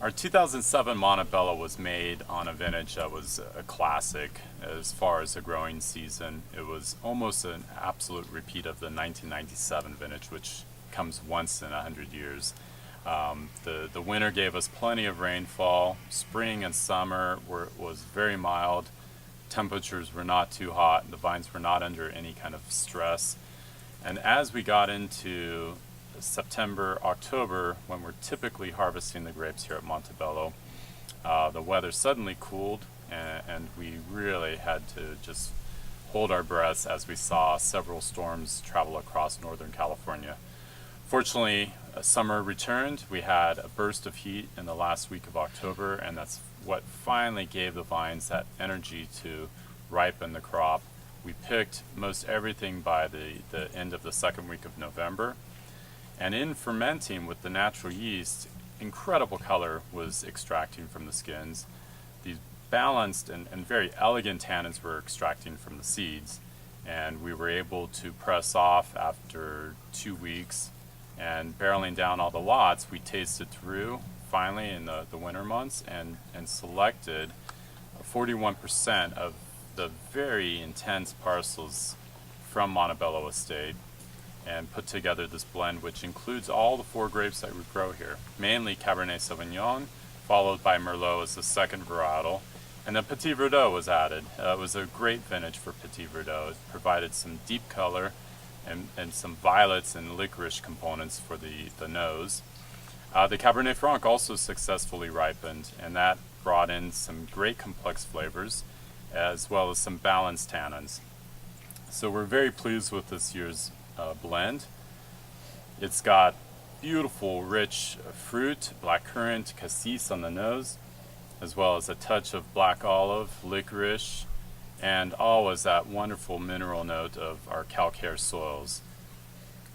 Our 2007 Monte Bello was made on a vintage that was a classic as far as the growing season. It was almost an absolute repeat of the 1997 vintage, which comes once in 100 years. The winter gave us plenty of rainfall. Spring and summer was very mild. Temperatures were not too hot. The vines were not under any kind of stress. And as we got into September, October, when we're typically harvesting the grapes here at Monte Bello, the weather suddenly cooled, and we really had to just hold our breaths as we saw several storms travel across Northern California. Fortunately, summer returned. We had a burst of heat in the last week of October, and that's what finally gave the vines that energy to ripen the crop. We picked most everything by the end of the second week of November. And in fermenting with the natural yeast, incredible color was extracting from the skins. These balanced and very elegant tannins were extracting from the seeds. And we were able to press off after 2 weeks. And barreling down all the lots, we tasted through finally in the winter months and selected 41% of the very intense parcels from Monte Bello estate, and put together this blend, which includes all the 4 grapes that we grow here, mainly Cabernet Sauvignon, followed by Merlot as the second varietal, and then Petit Verdot was added. It was a great vintage for Petit Verdot. It provided some deep color and some violets and licorice components for the nose. The Cabernet Franc also successfully ripened, and that brought in some great complex flavors, as well as some balanced tannins. So we're very pleased with this year's blend. It's got beautiful, rich fruit, blackcurrant, cassis on the nose, as well as a touch of black olive, licorice, and always that wonderful mineral note of our calcare soils.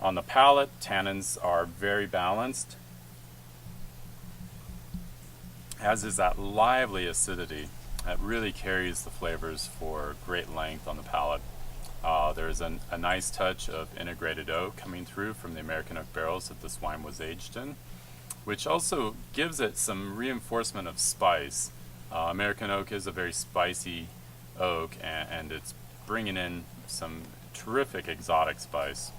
On the palate, tannins are very balanced, as is that lively acidity that really carries the flavors for great length on the palate. There's a nice touch of integrated oak coming through from the American oak barrels that this wine was aged in, which also gives it some reinforcement of spice. American oak is a very spicy oak, and it's bringing in some terrific exotic spice.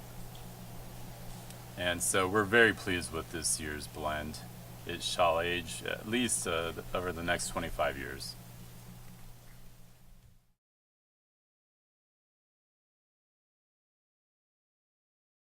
And so we're very pleased with this year's blend. It shall age at least over the next 25 years.